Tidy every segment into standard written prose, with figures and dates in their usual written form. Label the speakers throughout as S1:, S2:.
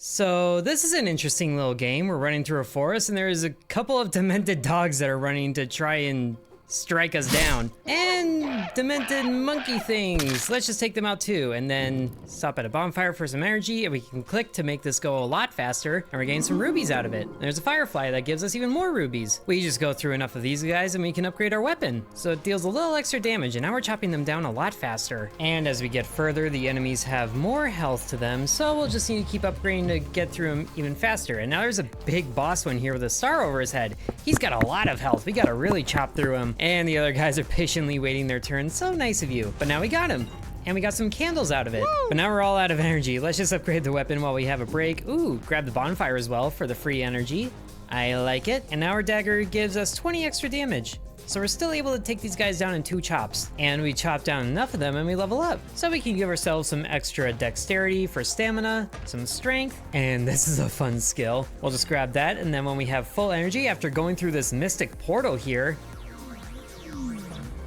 S1: So this is an interesting little game. We're running through a forest and there's a couple of demented dogs that are running to try and strike us down. And demented monkey things. Let's just take them out too and then stop at a bonfire for some energy, and we can click to make this go a lot faster, and we're getting some rubies out of it. And there's a firefly that gives us even more rubies. We just go through enough of these guys and we can upgrade our weapon. So it deals a little extra damage, and now we're chopping them down a lot faster. And as we get further, the enemies have more health to them, so we'll just need to keep upgrading to get through them even faster. And now there's a big boss one here with a star over his head. He's got a lot of health. We gotta really chop through him. And the other guys are patiently waiting their turn. So nice of you. But now we got him. And we got some candles out of it. Woo! But now we're all out of energy. Let's just upgrade the weapon while we have a break. Ooh, grab the bonfire as well for the free energy. I like it. And now our dagger gives us 20 extra damage. So we're still able to take these guys down in 2 chops. And we chop down enough of them and we level up. So we can give ourselves some extra dexterity for stamina, some strength, and this is a fun skill. We'll just grab that, and then when we have full energy after going through this mystic portal here,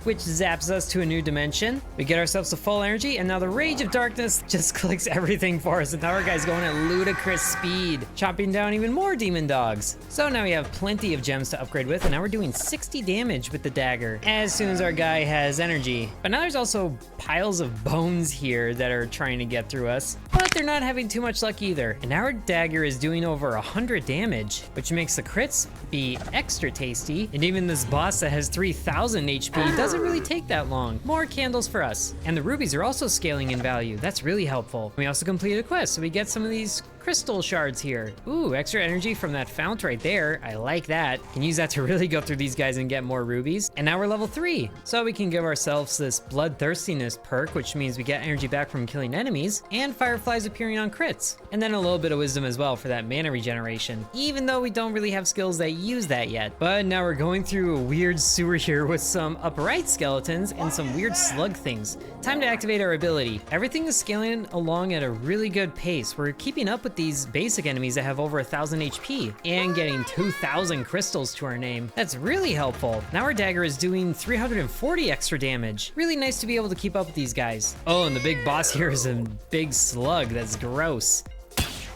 S1: which zaps us to a new dimension. We get ourselves a full energy, and now the Rage of Darkness just clicks everything for us, and now our guy's going at ludicrous speed, chopping down even more demon dogs. So now we have plenty of gems to upgrade with, and now we're doing 60 damage with the dagger as soon as our guy has energy. But now there's also piles of bones here that are trying to get through us, but they're not having too much luck either. And now our dagger is doing over 100 damage, which makes the crits be extra tasty, and even this boss that has 3000 HP doesn't really take that long. More candles for us. And the rubies are also scaling in value. That's really helpful. We also completed a quest, so we get some of these crystal shards here. Ooh, extra energy from that fount right there. I like that. Can use that to really go through these guys and get more rubies. And now we're level 3. So we can give ourselves this bloodthirstiness perk, which means we get energy back from killing enemies, and fireflies appearing on crits. And then a little bit of wisdom as well for that mana regeneration, even though we don't really have skills that use that yet. But now we're going through a weird sewer here with some upright skeletons and some weird slug things. Time to activate our ability. Everything is scaling along at a really good pace. We're keeping up with these basic enemies that have over 1000 HP and getting 2000 crystals to our name. That's really helpful. Now our dagger is doing 340 extra damage. Really nice to be able to keep up with these guys. Oh, and the big boss here is a big slug. That's gross.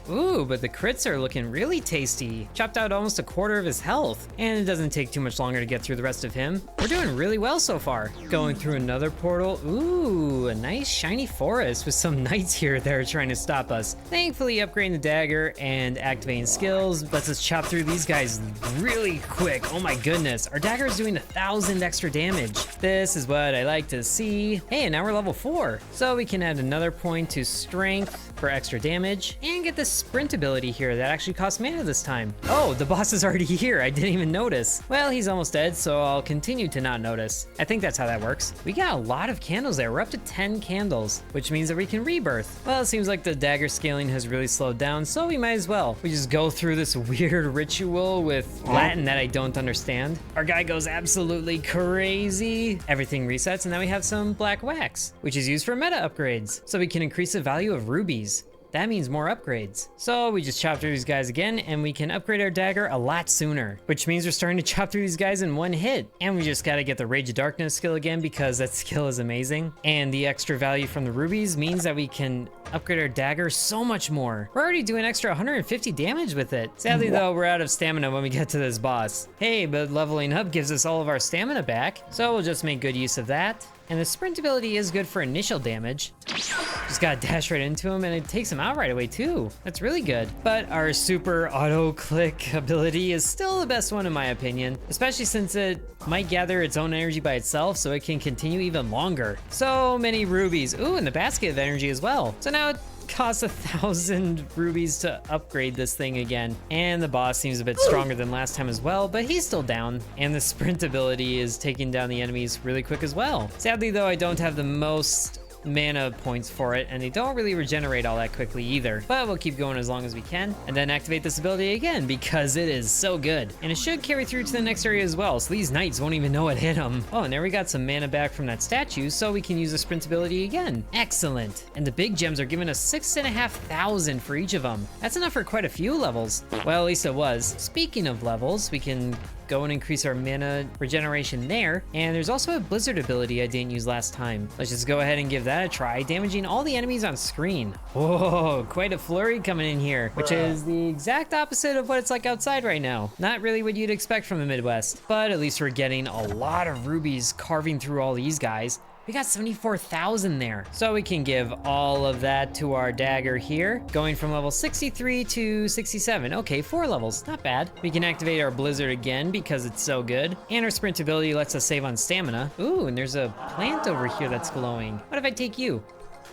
S1: Ooh, but the crits are looking really tasty. Chopped out almost a quarter of his health, and it doesn't take too much longer to get through the rest of him. We're doing really well so far. Going through another portal. Ooh, a nice shiny forest with some knights here that are trying to stop us. Thankfully, upgrading the dagger and activating skills lets us chop through these guys really quick. Oh my goodness, our dagger is doing 1000 extra damage. This is what I like to see. Hey, and now we're level 4. So we can add another point to strength for extra damage, and get this sprint ability here that actually costs mana this time. Oh, the boss is already here. I didn't even notice. Well, he's almost dead, so I'll continue to not notice. I think that's how that works. We got a lot of candles there. We're up to 10 candles, which means that we can rebirth. Well, it seems like the dagger scaling has really slowed down, so we might as well. We just go through this weird ritual with Latin that I don't understand. Our guy goes absolutely crazy. Everything resets, and now we have some black wax, which is used for meta upgrades. So we can increase the value of rubies. That means more upgrades. So we just chop through these guys again, and we can upgrade our dagger a lot sooner, which means we're starting to chop through these guys in one hit. And we just gotta get the Rage of Darkness skill again because that skill is amazing. And the extra value from the rubies means that we can upgrade our dagger so much more. We're already doing extra 150 damage with it. Sadly though, we're out of stamina when we get to this boss. Hey, but leveling up gives us all of our stamina back, so we'll just make good use of that. And the sprint ability is good for initial damage. Just gotta dash right into him, and it takes him out right away too. That's really good. But our super auto click ability is still the best one in my opinion, especially since it might gather its own energy by itself, so it can continue even longer. So many rubies. Ooh, and the basket of energy as well. So now it costs 1000 rubies to upgrade this thing again, and the boss seems a bit stronger than last time as well, but he's still down, and the sprint ability is taking down the enemies really quick as well. Sadly though, I don't have the most mana points for it, and they don't really regenerate all that quickly either, but we'll keep going as long as we can, and then activate this ability again because it is so good, and it should carry through to the next area as well, so these knights won't even know it hit them. Oh, and there we got some mana back from that statue, so we can use the sprint ability again. Excellent. And the big gems are giving us 6,500 for each of them. That's enough for quite a few levels. Well, at least it was. Speaking of levels, we can go and increase our mana regeneration there. And there's also a blizzard ability I didn't use last time. Let's just go ahead and give that a try, damaging all the enemies on screen. Whoa, quite a flurry coming in here, which is the exact opposite of what it's like outside right now. Not really what you'd expect from the Midwest, but at least we're getting a lot of rubies carving through all these guys. We got 74,000 there. So we can give all of that to our dagger here, going from level 63 to 67. Okay, 4 levels, not bad. We can activate our blizzard again because it's so good. And our sprint ability lets us save on stamina. Ooh, and there's a plant over here that's glowing. What if I take you?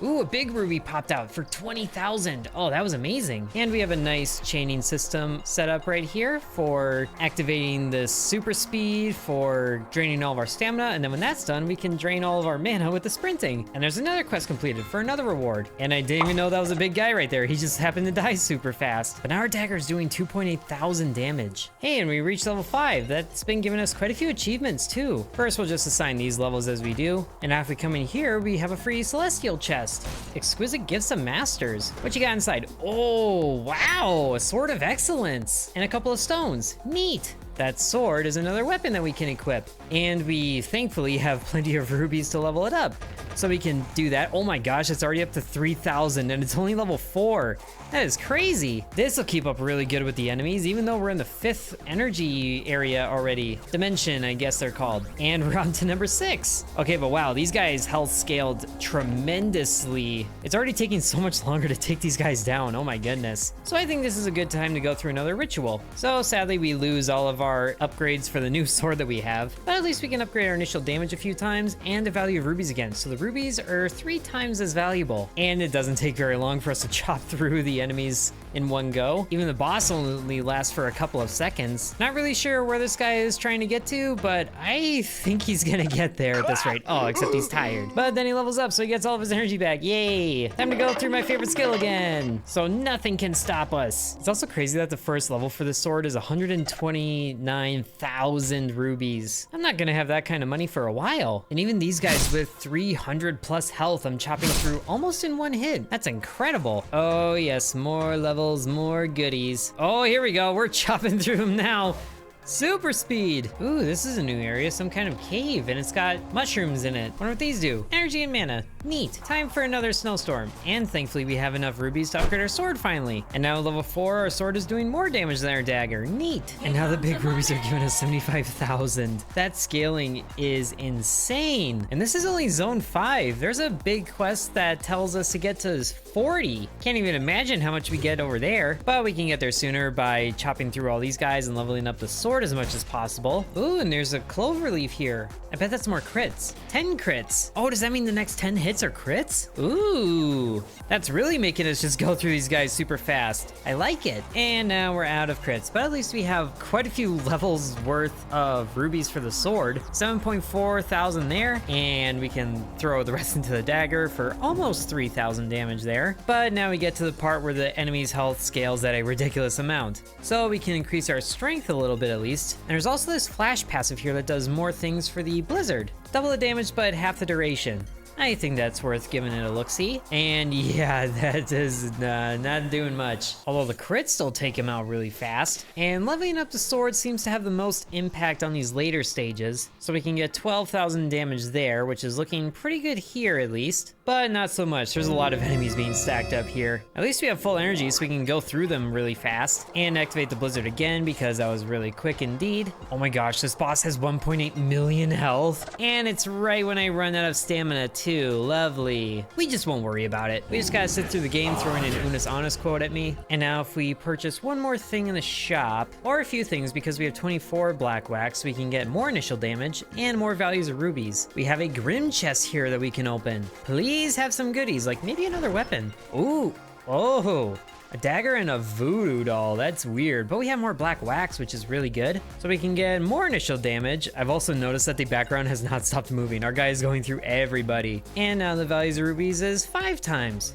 S1: Ooh, a big ruby popped out for 20,000. Oh, that was amazing. And we have a nice chaining system set up right here for activating the super speed, for draining all of our stamina. And then when that's done, we can drain all of our mana with the sprinting. And there's another quest completed for another reward. And I didn't even know that was a big guy right there. He just happened to die super fast. But now our dagger is doing 2.8 thousand damage. Hey, and we reached level 5. That's been giving us quite a few achievements too. First, we'll just assign these levels as we do. And after we come in here, we have a free celestial chest. Exquisite gifts of masters. What you got inside? Oh, wow, a sword of excellence and a couple of stones. Neat. That sword is another weapon that we can equip. And we thankfully have plenty of rubies to level it up. So we can do that. Oh my gosh, it's already up to 3,000 and it's only level 4. That is crazy. This will keep up really good with the enemies, even though we're in the 5th energy area already. Dimension, I guess they're called. And we're on to number 6. Okay, but wow, these guys health scaled tremendously. It's already taking so much longer to take these guys down. Oh my goodness. So I think this is a good time to go through another ritual. So sadly, we lose all of our upgrades for the new sword that we have, but at least we can upgrade our initial damage a few times and the value of rubies again. So the rubies are 3 times as valuable, and it doesn't take very long for us to chop through the enemies in one go. Even the boss only lasts for a couple of seconds. Not really sure where this guy is trying to get to, but I think he's gonna get there at this rate. Oh, except he's tired. But then he levels up, so he gets all of his energy back. Yay! Time to go through my favorite skill again. So nothing can stop us. It's also crazy that the first level for this sword is 129,000 rubies. I'm not gonna have that kind of money for a while. And even these guys with 300 plus health, I'm chopping through almost in one hit. That's incredible. Oh yes, more levels, more goodies. Oh, here we go. We're chopping through them now. Super speed. Ooh, this is a new area, some kind of cave, and it's got mushrooms in it. Wonder what these do. Energy and mana. Neat. Time for another snowstorm. And thankfully we have enough rubies to upgrade our sword finally. And now level 4, our sword is doing more damage than our dagger. Neat. And now the big rubies are giving us 75,000. That scaling is insane. And this is only zone 5. There's a big quest that tells us to get to 40. Can't even imagine how much we get over there, but we can get there sooner by chopping through all these guys and leveling up the sword as much as possible. Ooh, and there's a clover leaf here. I bet that's more crits. 10 crits. Oh, does that mean the next 10 hits are crits? Ooh, that's really making us just go through these guys super fast. I like it. And now we're out of crits, but at least we have quite a few levels worth of rubies for the sword. 7.4 thousand there, and we can throw the rest into the dagger for almost 3,000 damage there. But now we get to the part where the enemy's health scales at a ridiculous amount. So we can increase our strength a little bit at least. And there's also this flash passive here that does more things for the blizzard. Double the damage, but half the duration. I think that's worth giving it a look-see. And yeah, that is not doing much. Although the crits still take him out really fast. And leveling up the sword seems to have the most impact on these later stages. So we can get 12,000 damage there, which is looking pretty good here at least. But not so much. There's a lot of enemies being stacked up here. At least we have full energy so we can go through them really fast. And activate the blizzard again because that was really quick indeed. Oh my gosh, this boss has 1.8 million health. And it's right when I run out of stamina too. Lovely. We just won't worry about it. We just gotta sit through the game throwing an Unis Honest quote at me. And now if we purchase one more thing in the shop, or a few things because we have 24 black wax, we can get more initial damage and more values of rubies. We have a grim chest here that we can open. Please have some goodies, like maybe another weapon. Ooh, oh. A dagger and a voodoo doll, that's weird, but we have more black wax, which is really good. So we can get more initial damage. I've also noticed that the background has not stopped moving. Our guy is going through everybody. And now the values of rubies is 5 times.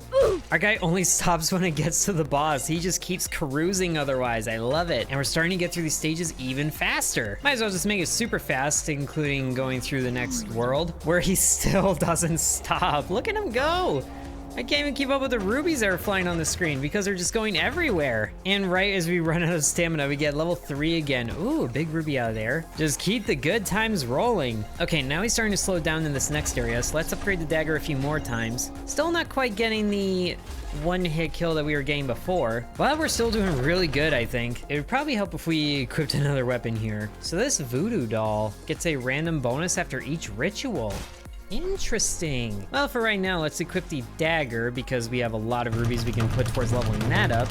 S1: Our guy only stops when it gets to the boss. He just keeps cruising otherwise. I love it. And we're starting to get through these stages even faster. Might as well just make it super fast, including going through the next world, where he still doesn't stop. Look at him go. I can't even keep up with the rubies that are flying on the screen because they're just going everywhere. And right as we run out of stamina, we get level 3 again. Ooh, a big ruby out of there. Just keep the good times rolling. Okay, now he's starting to slow down in this next area, so let's upgrade the dagger a few more times. Still not quite getting the one-hit kill that we were getting before, but we're still doing really good, I think. It would probably help if we equipped another weapon here. So this voodoo doll gets a random bonus after each ritual. Interesting. Well, for right now, let's equip the dagger because we have a lot of rubies we can put towards leveling that up.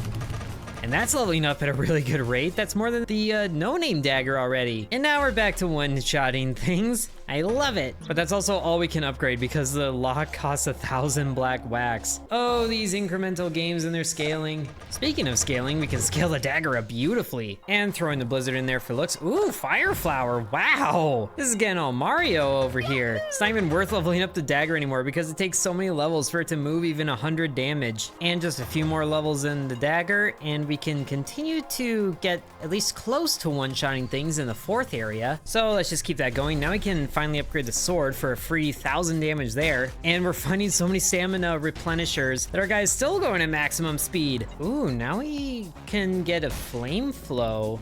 S1: And that's leveling up at a really good rate. That's more than the no-name dagger already. And now we're back to one-shotting things. I love it. But that's also all we can upgrade because the lock costs 1,000 black wax. Oh, these incremental games and their scaling. Speaking of scaling, we can scale the dagger up beautifully. And throwing the blizzard in there for looks. Ooh, fire flower. Wow. This is getting all Mario over here. It's not even worth leveling up the dagger anymore because it takes so many levels for it to move even 100 damage. And just a few more levels in the dagger, and we can continue to get at least close to one-shotting things in the 4th area. So let's just keep that going. Now we can finally upgrade the sword for a free 1,000 damage there. And we're finding so many stamina replenishers that our guy's still going at maximum speed. Ooh, now we can get a flame flow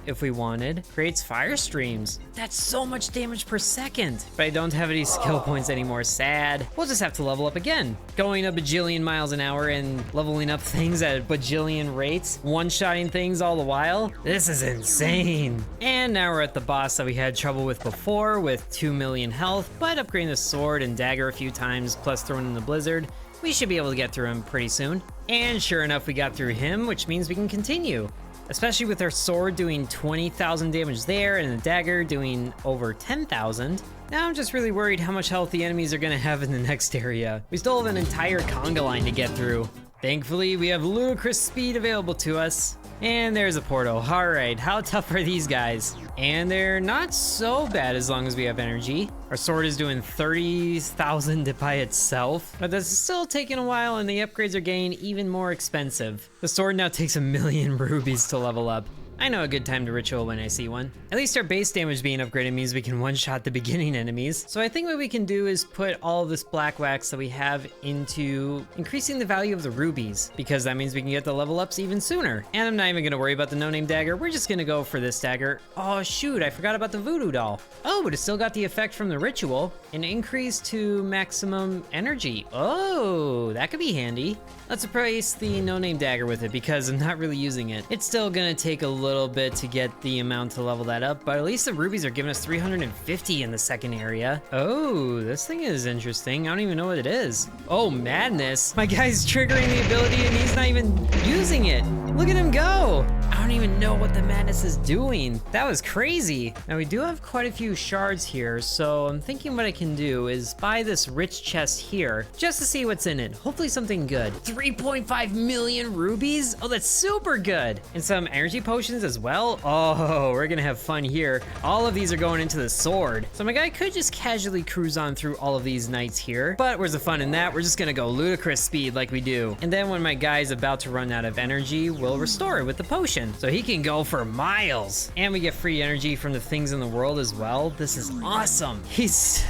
S1: if we wanted. Creates fire streams. That's so much damage per second. But I don't have any skill points anymore. Sad. We'll just have to level up again. Going a bajillion miles an hour and leveling up things at bajillion rates. One-shotting things all the while. This is insane. And now we're at the boss that we had trouble with before with 2 million health. But upgrading the sword and dagger a few times, plus throwing in the blizzard, we should be able to get through him pretty soon. And sure enough, we got through him, which means we can continue. Especially with our sword doing 20,000 damage there and the dagger doing over 10,000. Now I'm just really worried how much health the enemies are gonna have in the next area. We still have an entire conga line to get through. Thankfully, we have ludicrous speed available to us. And there's a portal. All right, how tough are these guys? And they're not so bad as long as we have energy. Our sword is doing 30,000 by itself, but that's still taking a while and the upgrades are getting even more expensive. The sword now takes 1,000,000 rubies to level up. I know a good time to ritual when I see one. At least our base damage being upgraded means we can one-shot the beginning enemies. So I think what we can do is put all of this black wax that we have into increasing the value of the rubies, because that means we can get the level ups even sooner. And I'm not even gonna worry about the no-name dagger. We're just gonna go for this dagger. Oh shoot, I forgot about the voodoo doll. Oh, but it still got the effect from the ritual. An increase to maximum energy. Oh, that could be handy. Let's replace the no-name dagger with it because I'm not really using it. It's still gonna take a little bit to get the amount to level that up, but at least the rubies are giving us 350 in the second area. Oh, this thing is interesting. I don't even know what it is. Oh, madness. My guy's triggering the ability and he's not even using it. Look at him go. I don't even know what the madness is doing. That was crazy. Now we do have quite a few shards here, so I'm thinking what I can do is buy this rich chest here just to see what's in it. Hopefully something good. 3.5 million rubies? Oh, that's super good. And some energy potions as well. Oh, we're gonna have fun here. All of these are going into the sword. So my guy could just casually cruise on through all of these knights here, but where's the fun in that? We're just gonna go ludicrous speed like we do. And then when my guy's about to run out of energy, we'll restore it with the potion. So he can go for miles. And we get free energy from the things in the world as well. This is awesome. He's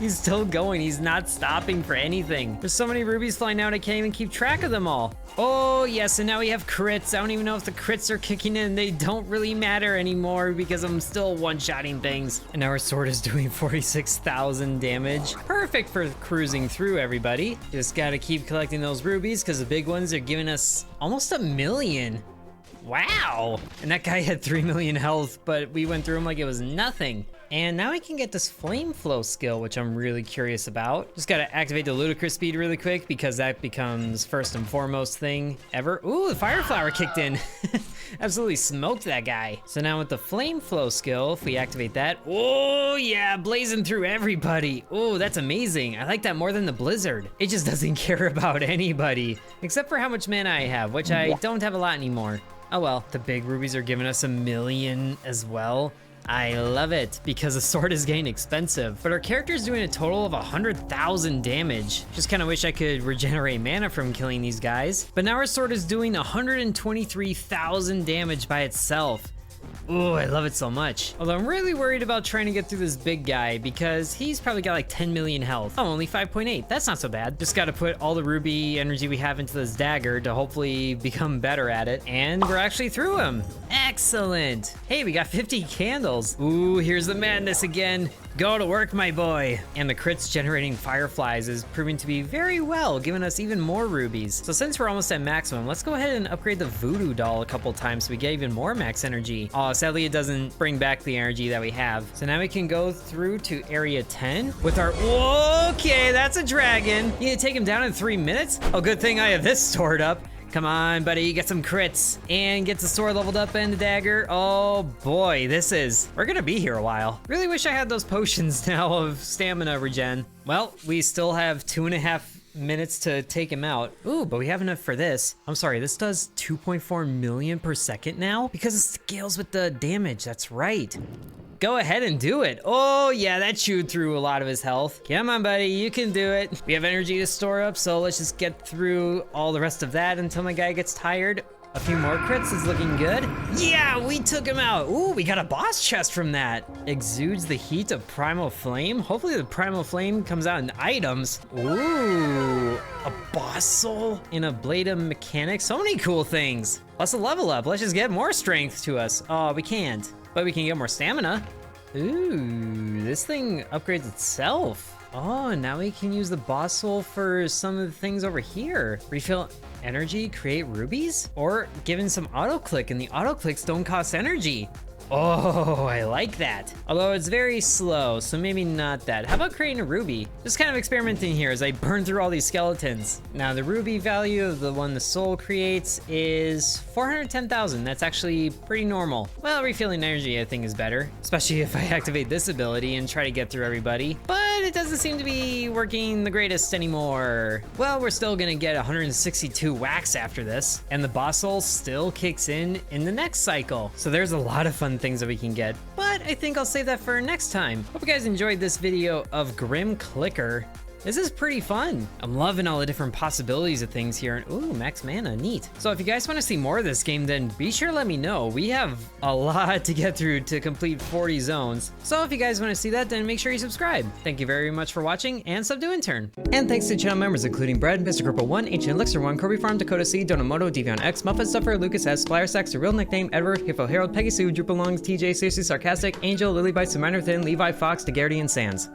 S1: still going. He's not stopping for anything. There's so many rubies flying out, I can't even keep track of them all. Oh, yes, and now we have crits. I don't even know if the crits are kicking in. They don't really matter anymore because I'm still one-shotting things. And now our sword is doing 46,000 damage. Perfect for cruising through, everybody. Just gotta keep collecting those rubies because the big ones are giving us almost 1,000,000. Wow. And that guy had 3 million health, but we went through him like it was nothing. And now I can get this flame flow skill, which I'm really curious about. Just gotta activate the ludicrous speed really quick because that becomes first and foremost thing ever. Ooh, the fire flower kicked in. Absolutely smoked that guy. So now with the flame flow skill, if we activate that, oh yeah, blazing through everybody. Oh, that's amazing. I like that more than the blizzard. It just doesn't care about anybody, except for how much mana I have, which I don't have a lot anymore. Oh well, the big rubies are giving us 1,000,000 as well. I love it because the sword is getting expensive, but our character is doing a total of 100,000 damage. Just kind of wish I could regenerate mana from killing these guys, but now our sword is doing 123,000 damage by itself. Ooh, I love it so much. Although I'm really worried about trying to get through this big guy because he's probably got like 10 million health. Oh, only 5.8. That's not so bad. Just gotta put all the ruby energy we have into this dagger to hopefully become better at it. And we're actually through him. Excellent. Hey, we got 50 candles. Ooh, here's the madness again. Go to work, my boy. And the crits generating fireflies is proving to be very well, giving us even more rubies. So since we're almost at maximum, let's go ahead and upgrade the voodoo doll a couple times so we get even more max energy. Oh, sadly it doesn't bring back the energy that we have. So now we can go through to area 10 with our, okay, that's a dragon. You need to take him down in 3 minutes? Oh, good thing I have this stored up. Come on, buddy, get some crits and get the sword leveled up and the dagger. Oh boy, we're gonna be here a while. Really wish I had those potions now of stamina regen. Well, we still have 2.5 minutes to take him out. Ooh, but we have enough for this. I'm sorry, this does 2.4 million per second now because it scales with the damage, that's right. Go ahead and do it. Oh yeah, that chewed through a lot of his health. Come on, buddy, you can do it. We have energy to store up, so let's just get through all the rest of that until my guy gets tired. A few more crits is looking good. Yeah, we took him out. Ooh, we got a boss chest from that. Exudes the heat of primal flame. Hopefully the primal flame comes out in items. Ooh, a boss soul and a blade of mechanics. So many cool things. Plus a level up. Let's just get more strength to us. Oh, we can't. But we can get more stamina. Ooh, this thing upgrades itself. Oh, now we can use the boss soul for some of the things over here. Refill energy, create rubies? Or given some auto click, and the auto clicks don't cost energy. Oh, I like that. Although it's very slow, so maybe not that. How about creating a ruby? Just kind of experimenting here as I burn through all these skeletons. Now the ruby value of the one the soul creates is 410,000. That's actually pretty normal. Well, refilling energy I think is better, especially if I activate this ability and try to get through everybody. But it doesn't seem to be working the greatest anymore. Well, we're still gonna get 162 wax after this, and the boss soul still kicks in the next cycle. So there's a lot of fun things that we can get, but I think I'll save that for next time. Hope you guys enjoyed this video of Grim Clicker. This is pretty fun. I'm loving all the different possibilities of things here. Ooh, max mana, neat. So if you guys want to see more of this game, then be sure to let me know. We have a lot to get through to complete 40 zones. So if you guys want to see that, then make sure you subscribe. Thank you very much for watching, and sub to Intern. And thanks to channel members including Bread, Mr. Purple 1, Ancient Elixir 1, Kirby Farm, Dakota C, Donamoto, Devion X, Muffet Stuffer, Lucas S, Flyer Sex, The Real Nickname, Edward, Hiffo Harold, Peggy Sue, Drupalongs, TJ, Seriously Sarcastic, Angel, Lily Bites, Minor Thin, Levi Fox, DeGardy, and Sands.